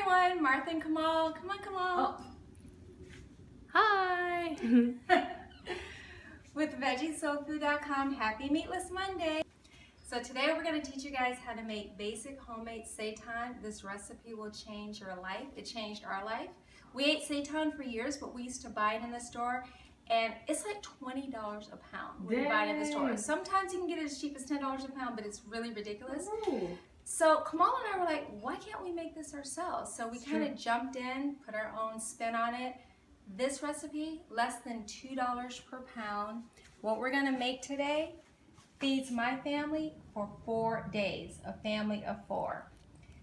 everyone, Martha and Kamaal. Come on, Kamaal. Oh. Hi. With VeggieSoulFood.com, happy Meatless Monday. So today we're going to teach you guys how to make basic homemade seitan. This recipe will change your life. It changed our life. We ate seitan for years, but we used to buy it in the store, and it's like $20 a pound when you buy it in the store. Sometimes you can get it as cheap as $10 a pound, but it's really ridiculous. Ooh. So Kamaal and I were like, why can't we make this ourselves? So we kind of jumped in, put our own spin on it. This recipe, less than $2 per pound. What we're gonna make today feeds my family for 4 days, a family of 4.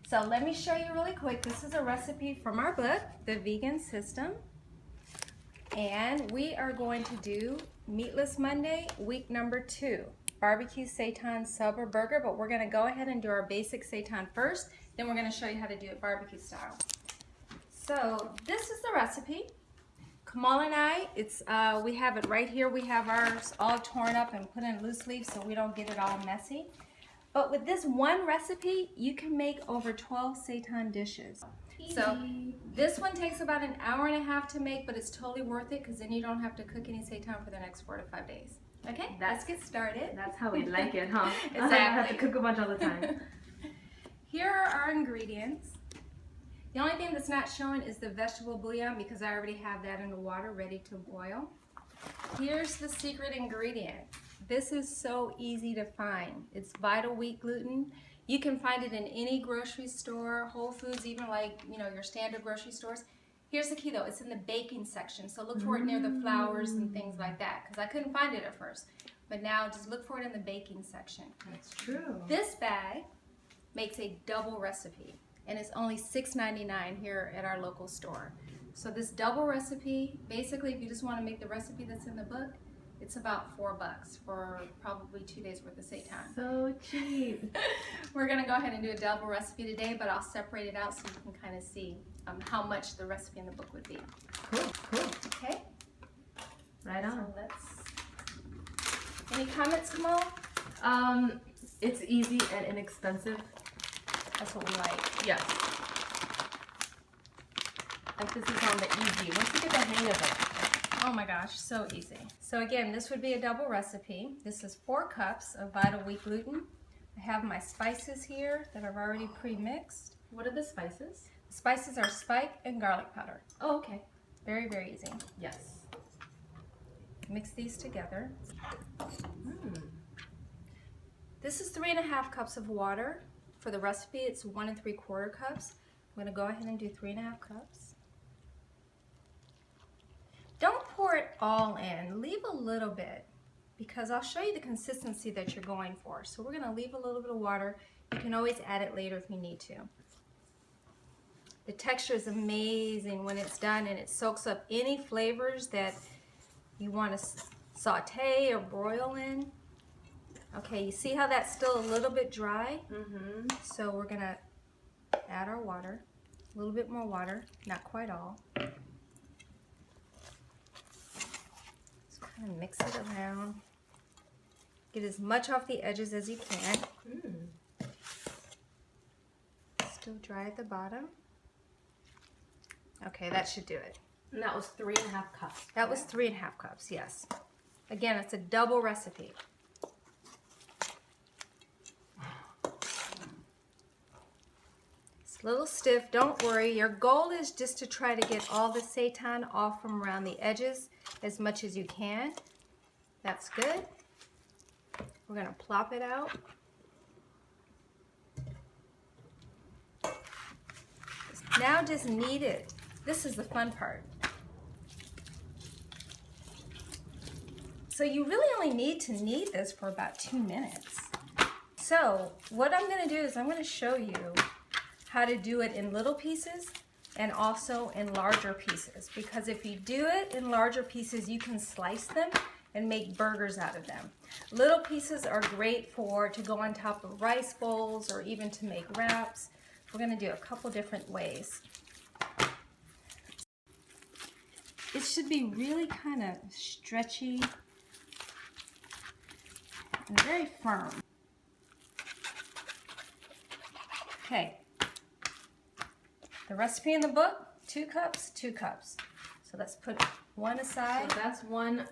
So let me show you really quick. This is a recipe from our book, The Vegan System. And we are going to do Meatless Monday, week number 2. Barbecue seitan sub or burger, but we're gonna go ahead and do our basic seitan first, then we're gonna show you how to do it barbecue style. So this is the recipe. Kamaal and I, we have it right here. We have ours all torn up and put in loose leaf so we don't get it all messy. But with this one recipe, you can make over 12 seitan dishes. So this one takes about an hour and a half to make, but it's totally worth it because then you don't have to cook any seitan for the next 4 to 5 days. Okay, let's get started. That's how we like it, huh? Exactly. I have to cook a bunch all the time. Here are our ingredients. The only thing that's not showing is the vegetable bouillon because I already have that in the water ready to boil. Here's the secret ingredient. This is so easy to find. It's Vital Wheat gluten. You can find it in any grocery store, Whole Foods, even like, your standard grocery stores. Here's the key though, it's in the baking section, so look for it near the flours and things like that, because I couldn't find it at first. But now just look for it in the baking section. That's true. This bag makes a double recipe, and it's only $6.99 here at our local store. So this double recipe, basically if you just want to make the recipe that's in the book, it's about $4 for probably 2 days worth of seitan. So cheap. We're gonna go ahead and do a double recipe today, but I'll separate it out so you can kind of see how much the recipe in the book would be. Cool. Okay. Right on. So any comments, Kamaal? It's easy and inexpensive. That's what we like. Yes. Like this is on the easy. Once you get the hang of it. Oh my gosh, so easy. So again, this would be a double recipe. This is 4 cups of Vital Wheat gluten. I have my spices here that I've already pre-mixed. What are the spices? The spices are spike and garlic powder. Oh, okay. Very, very easy. Yes. Mix these together. This is 3.5 cups of water. For the recipe, it's 1 3/4 cups. I'm gonna go ahead and do 3.5 cups. Don't pour it all in, leave a little bit because I'll show you the consistency that you're going for. So we're gonna leave a little bit of water. You can always add it later if you need to. The texture is amazing when it's done, and it soaks up any flavors that you want to saute or broil in. Okay, you see how that's still a little bit dry? So we're gonna add our water, a little bit more water, not quite all. Just kind of mix it around. Get as much off the edges as you can. Still dry at the bottom. Okay, that should do it. And that was 3.5 cups. That was 3.5 cups, yes. Again, it's a double recipe. It's a little stiff, don't worry. Your goal is just to try to get all the seitan off from around the edges as much as you can. That's good. We're gonna plop it out. Now just knead it. This is the fun part. So you really only need to knead this for about 2 minutes. So what I'm gonna do is I'm gonna show you how to do it in little pieces and also in larger pieces, because if you do it in larger pieces, you can slice them and make burgers out of them. Little pieces are great to go on top of rice bowls or even to make wraps. We're gonna do a couple different ways. It should be really kind of stretchy and very firm. Okay. The recipe in the book, 2 cups, 2 cups. So let's put one aside. So that's one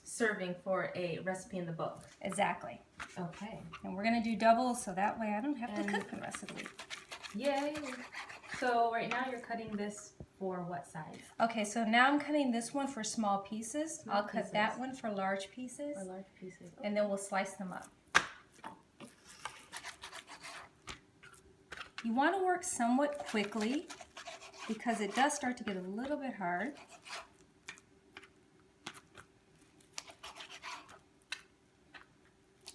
serving for a recipe in the book. Exactly. Okay. And we're gonna do doubles so that way I don't have to cook the rest of the week. Yay! So right now you're cutting this for what size? Okay, so now I'm cutting this one for small pieces. I'll cut that one for large pieces. For large pieces. And then we'll slice them up. You want to work somewhat quickly because it does start to get a little bit hard.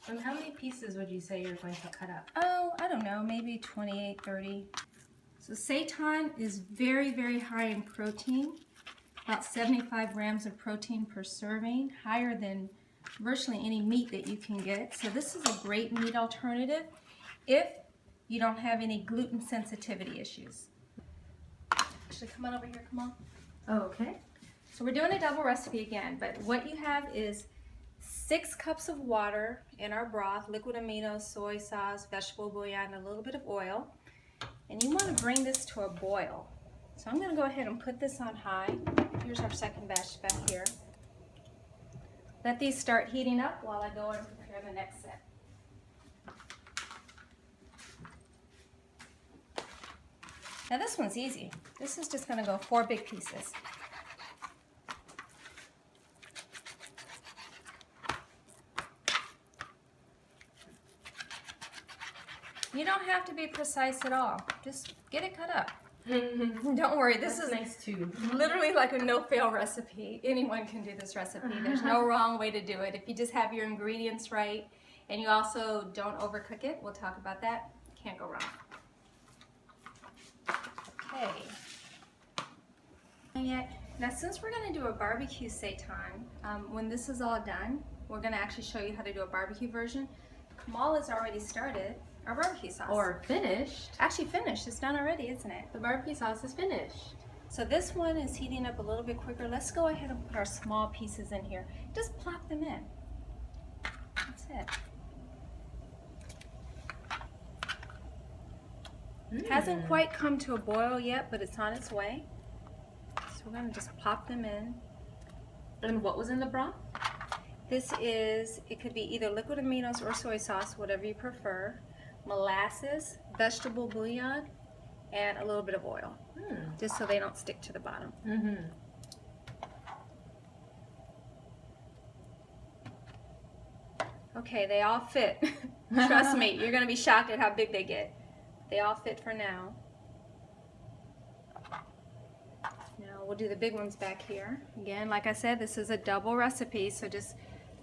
And how many pieces would you say you're going to cut up? Oh, I don't know, maybe 28, 30. So seitan is very, very high in protein, about 75 grams of protein per serving, higher than virtually any meat that you can get. So this is a great meat alternative if you don't have any gluten sensitivity issues. Actually, come on over here, come on. Okay. So we're doing a double recipe again, but what you have is 6 cups of water in our broth, liquid amino, soy sauce, vegetable bouillon, and a little bit of oil. And you want to bring this to a boil. So I'm going to go ahead and put this on high. Here's our second batch back here. Let these start heating up while I go and prepare the next set. Now this one's easy. This is just going to go 4 big pieces. You don't have to be precise at all. Just get it cut up. Don't worry, this is nice too. literally like a no-fail recipe. Anyone can do this recipe. There's no wrong way to do it. If you just have your ingredients right and you also don't overcook it, we'll talk about that. Can't go wrong. Okay. Now since we're going to do a barbecue seitan, when this is all done, we're going to actually show you how to do a barbecue version. Kamaal has already started our barbecue sauce. Or finished. Actually finished. It's done already, isn't it? The barbecue sauce is finished. So this one is heating up a little bit quicker. Let's go ahead and put our small pieces in here. Just plop them in. That's it. Hasn't quite come to a boil yet, but it's on its way. So we're going to just plop them in. And what was in the broth? This is, it could be either liquid aminos or soy sauce, whatever you prefer. Molasses, vegetable bouillon, and a little bit of oil, just so they don't stick to the bottom. Okay, they all fit. Trust me, you're going to be shocked at how big they get. They all fit for now. Now we'll do the big ones back here. Again, like I said, this is a double recipe, so just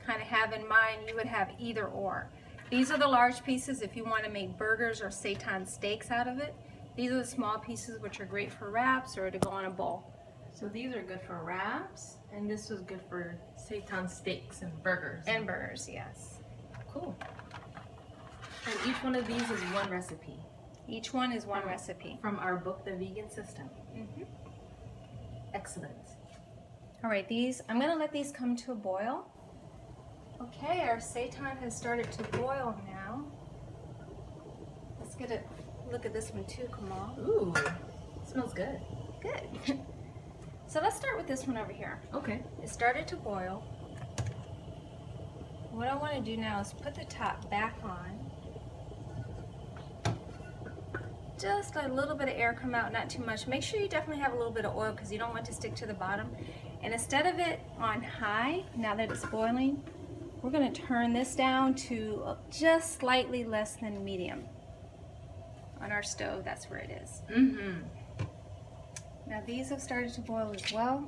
kind of have in mind you would have either or. These are the large pieces if you want to make burgers or seitan steaks out of it. These are the small pieces which are great for wraps or to go on a bowl. So these are good for wraps, and this was good for seitan steaks and burgers. And burgers, yes. Cool. And each one of these is one recipe. Each one is one recipe. From our book, The Vegan System. Excellent. All right, these, I'm going to let these come to a boil. Okay, our seitan has started to boil now. Let's get a look at this one too, Kamaal. Ooh, smells good. Good. So let's start with this one over here. Okay. It started to boil. What I want to do now is put the top back on. Just let a little bit of air come out, not too much. Make sure you definitely have a little bit of oil because you don't want it to stick to the bottom. And instead of it on high, now that it's boiling, we're going to turn this down to just slightly less than medium. On our stove, that's where it is. Now these have started to boil as well.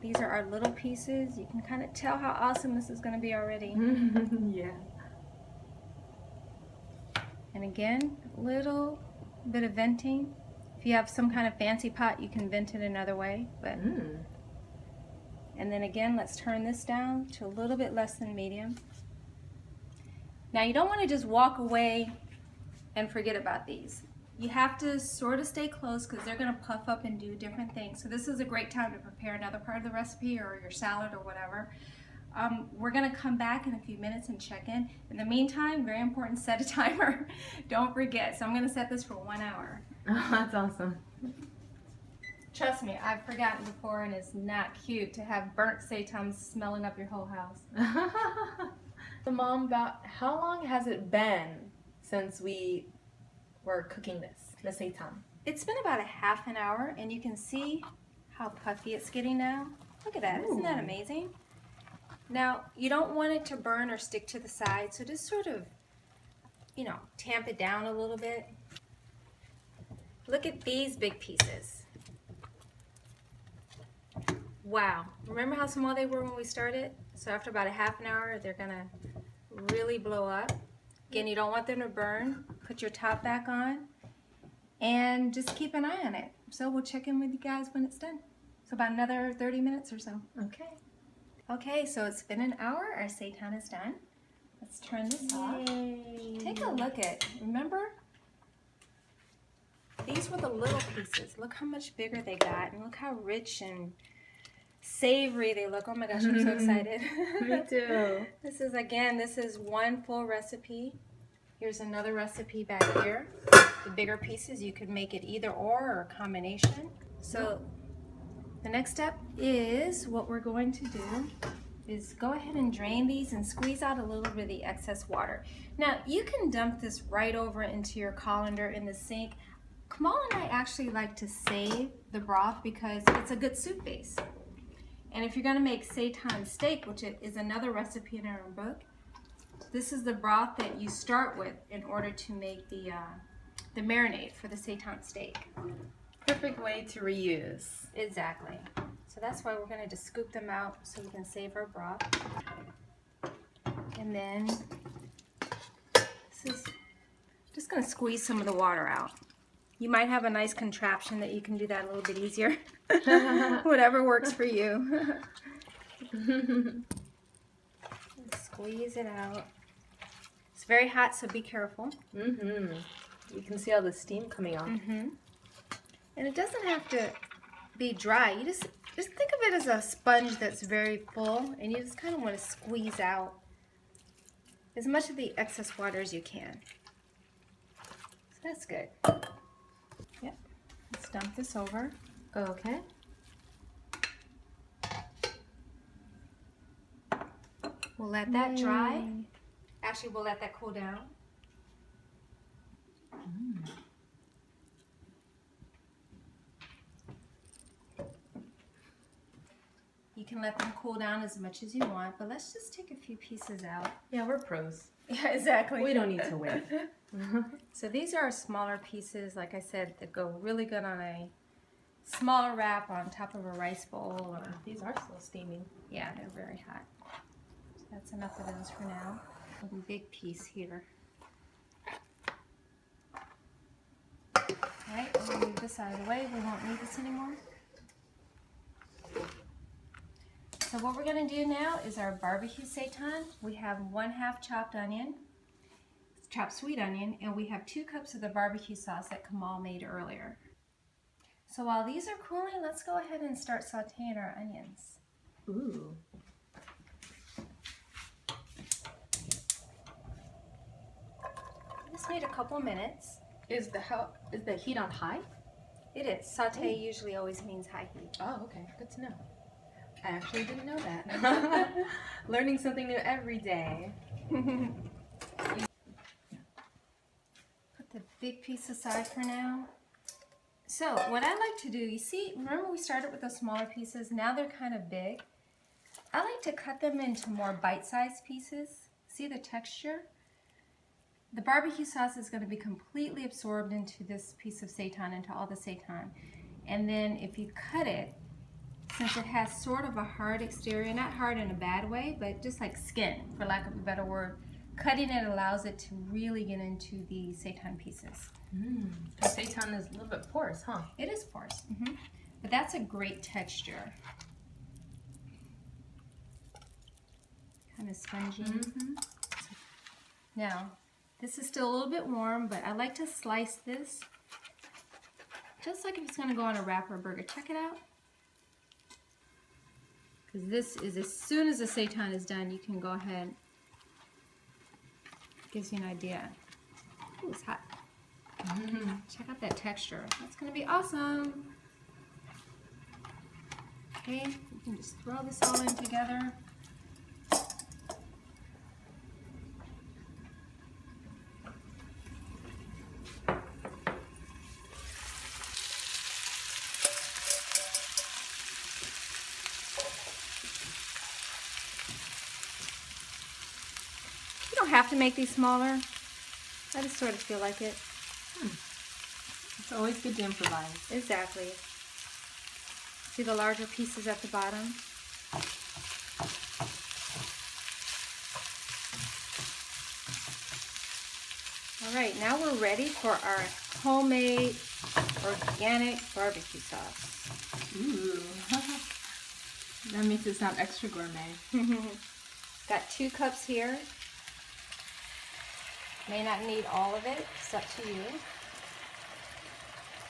These are our little pieces. You can kind of tell how awesome this is going to be already. Yeah. And again, a little bit of venting. If you have some kind of fancy pot, you can vent it another way. But and then again, let's turn this down to a little bit less than medium. Now you don't want to just walk away and forget about these. You have to sort of stay close because they're going to puff up and do different things. So this is a great time to prepare another part of the recipe or your salad or whatever. We're gonna come back in a few minutes and check in. In the meantime, very important, set a timer. Don't forget. So I'm gonna set this for 1 hour. Oh, that's awesome. Trust me, I've forgotten before, and it's not cute to have burnt seitan smelling up your whole house. So Mom, about how long has it been since we were cooking this, the seitan? It's been about a half an hour, and you can see how puffy it's getting now. Look at that, isn't that amazing? Now, you don't want it to burn or stick to the side, so just sort of, you know, tamp it down a little bit. Look at these big pieces. Wow, remember how small they were when we started? So after about a half an hour, they're gonna really blow up. Again, you don't want them to burn. Put your top back on and just keep an eye on it. So we'll check in with you guys when it's done. So about another 30 minutes or so. Okay. Okay, so it's been an hour. Our seitan is done. Let's turn this off. Take a look at, remember? These were the little pieces. Look how much bigger they got, and look how rich and savory they look. Oh my gosh, I'm so excited. Me too. This is one full recipe. Here's another recipe back here. The bigger pieces, you could make it either or a combination. So the next step is, what we're going to do is go ahead and drain these and squeeze out a little bit of the excess water. Now, you can dump this right over into your colander in the sink. Kamaal and I actually like to save the broth because it's a good soup base. And if you're going to make seitan steak, which is another recipe in our book, this is the broth that you start with in order to make the marinade for the seitan steak. Perfect way to reuse. Exactly. So that's why we're going to just scoop them out so we can save our broth. And then this is just going to squeeze some of the water out. You might have a nice contraption that you can do that a little bit easier. Whatever works for you. Squeeze it out. It's very hot, so be careful. You can see all the steam coming off. And it doesn't have to be dry. You just think of it as a sponge that's very full, and you just kind of want to squeeze out as much of the excess water as you can. So that's good. Yep. Let's dump this over. Okay. We'll let that dry. Actually, we'll let that cool down. You can let them cool down as much as you want, but let's just take a few pieces out. Yeah, we're pros. Yeah, exactly. We don't need to wait. So these are smaller pieces, like I said, that go really good on a smaller wrap on top of a rice bowl. Or, These are still steaming. yeah, they're very hot. So that's enough of those for now. One big piece here. Alright, we'll move this out of the way. We won't need this anymore. So what we're going to do now is our barbecue seitan. We have 1/2 chopped onion, chopped sweet onion, and we have 2 cups of the barbecue sauce that Kamaal made earlier. So while these are cooling, let's go ahead and start sauteing our onions. Ooh. This made a couple minutes. Is the heat on high? It is. Saute usually always means high heat. Oh, okay. Good to know. I actually didn't know that. Learning something new every day. Put the big piece aside for now. So what I like to do, you see, remember we started with the smaller pieces? Now they're kind of big. I like to cut them into more bite-sized pieces. See the texture? The barbecue sauce is going to be completely absorbed into this piece of seitan, into all the seitan. And then if you cut it, since it has sort of a hard exterior, not hard in a bad way, but just like skin, for lack of a better word, cutting it allows it to really get into the seitan pieces. The seitan is a little bit porous, huh? It is porous, but that's a great texture. Kind of spongy. Now, this is still a little bit warm, but I like to slice this just like if it's going to go on a wrap or a burger. Check it out. Because this is, as soon as the seitan is done, you can go ahead. Gives you an idea. Ooh, it's hot. Check out that texture. That's going to be awesome. Okay, you can just throw this all in together. You don't have to make these smaller. I just sort of feel like it. It's always good to improvise. Exactly. See the larger pieces at the bottom? All right, now we're ready for our homemade organic barbecue sauce. Ooh. That makes it sound extra gourmet. Got 2 cups here. May not need all of it, it's up to you.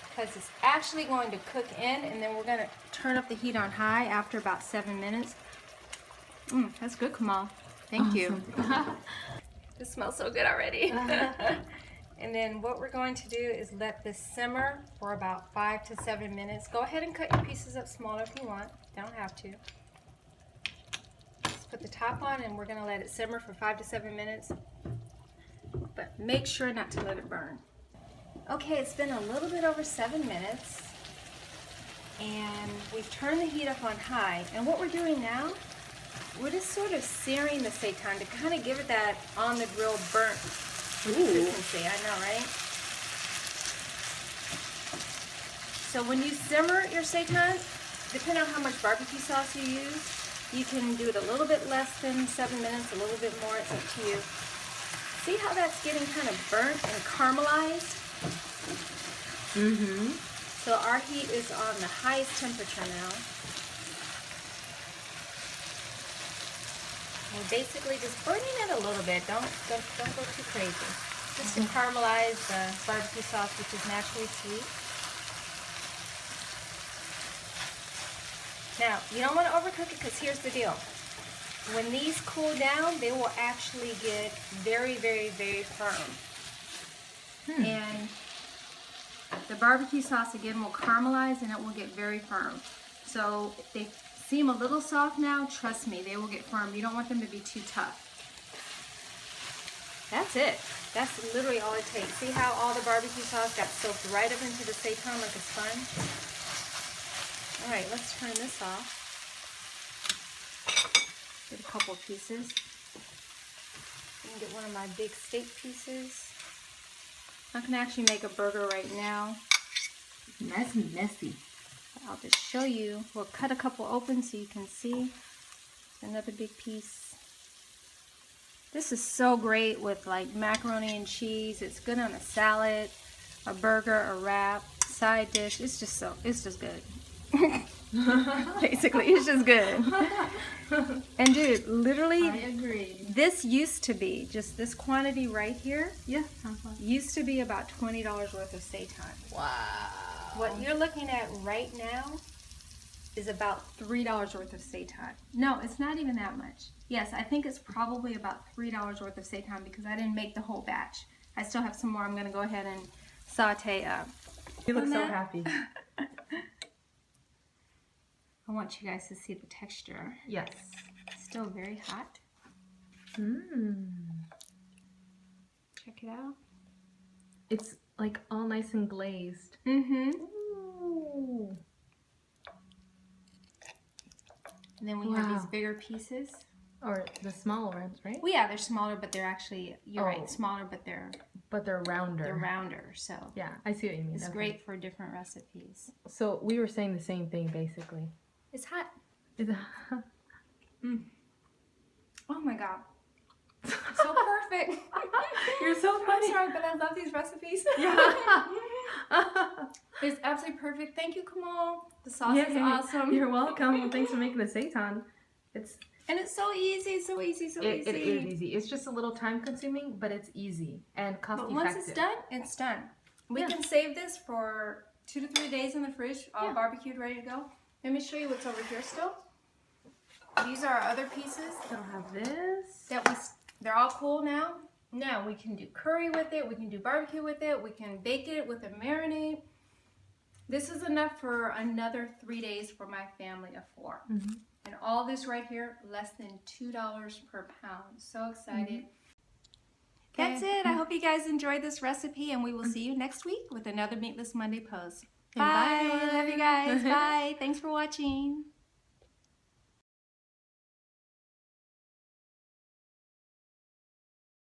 Because it's actually going to cook in, and then we're going to turn up the heat on high after about 7 minutes. That's good, Kamaal. Thank you. This smells so good already. And then what we're going to do is let this simmer for about 5 to 7 minutes. Go ahead and cut your pieces up smaller if you want. You don't have to. Just put the top on, and we're going to let it simmer for 5 to 7 minutes. But make sure not to let it burn. Okay, it's been a little bit over 7 minutes, and we've turned the heat up on high. And what we're doing now, we're just sort of searing the seitan to kind of give it that on the grill burnt consistency. I know, right? So when you simmer your seitan, depending on how much barbecue sauce you use, you can do it a little bit less than 7 minutes, a little bit more, it's up to you. See how that's getting kind of burnt and caramelized? So our heat is on the highest temperature now. We're basically just burning it a little bit. Don't go too crazy. Just to caramelize the barbecue sauce, which is naturally sweet. Now, you don't want to overcook it, because here's the deal. When these cool down, they will actually get very, very, very firm. And the barbecue sauce, again, will caramelize and it will get very firm. So if they seem a little soft now, trust me, they will get firm. You don't want them to be too tough. That's it. That's literally all it takes. See how all the barbecue sauce got soaked right up into the seitan like a sponge? All right, let's turn this off. Get a couple pieces. I'm gonna get one of my big steak pieces. I can actually make a burger right now. Nice and messy. I'll just show you. We'll cut a couple open so you can see. Another big piece. This is so great with like macaroni and cheese. It's good on a salad, a burger, a wrap, side dish. It's just good. Basically, it's just good. And dude, literally, I agree. This used to be, just this quantity right here, Yeah, sounds fun. used to be about $20 worth of seitan. Wow. What you're looking at right now is about $3 worth of seitan. No, it's not even that much. Yes, I think it's probably about $3 worth of seitan because I didn't make the whole batch. I still have some more I'm going to go ahead and saute up. You look so happy. I want you guys to see the texture. Yes. Still very hot. Check it out. It's like all nice and glazed. Ooh. And then we have these bigger pieces. Or the smaller ones, right? Well, yeah, they're smaller, but they're actually, you're right, smaller, but they're rounder. They're rounder, so. Yeah, I see what you mean. It's great for different recipes. So we were saying the same thing, basically. It's hot. Is it? Oh my god. So perfect. You're so funny. I'm sorry, but I love these recipes. Yeah. It's absolutely perfect. Thank you, Kamaal. The sauce is awesome. You're welcome. Well, thanks for making the seitan. And it's so easy, so easy, so easy. It is easy. It's just a little time consuming, but it's easy and cost effective. But once it's done, it's done. We can save this for 2 to 3 days in the fridge, all barbecued, ready to go. Let me show you what's over here still. These are our other pieces. I'll have this. They're all cool now. Now we can do curry with it. We can do barbecue with it. We can bake it with a marinade. This is enough for another 3 days for my family of 4. Mm-hmm. And all this right here, less than $2 per pound. So excited. That's it. I hope you guys enjoyed this recipe, and we will see you next week with another Meatless Monday post. Bye. Bye. Love you guys. Bye. Thanks for watching.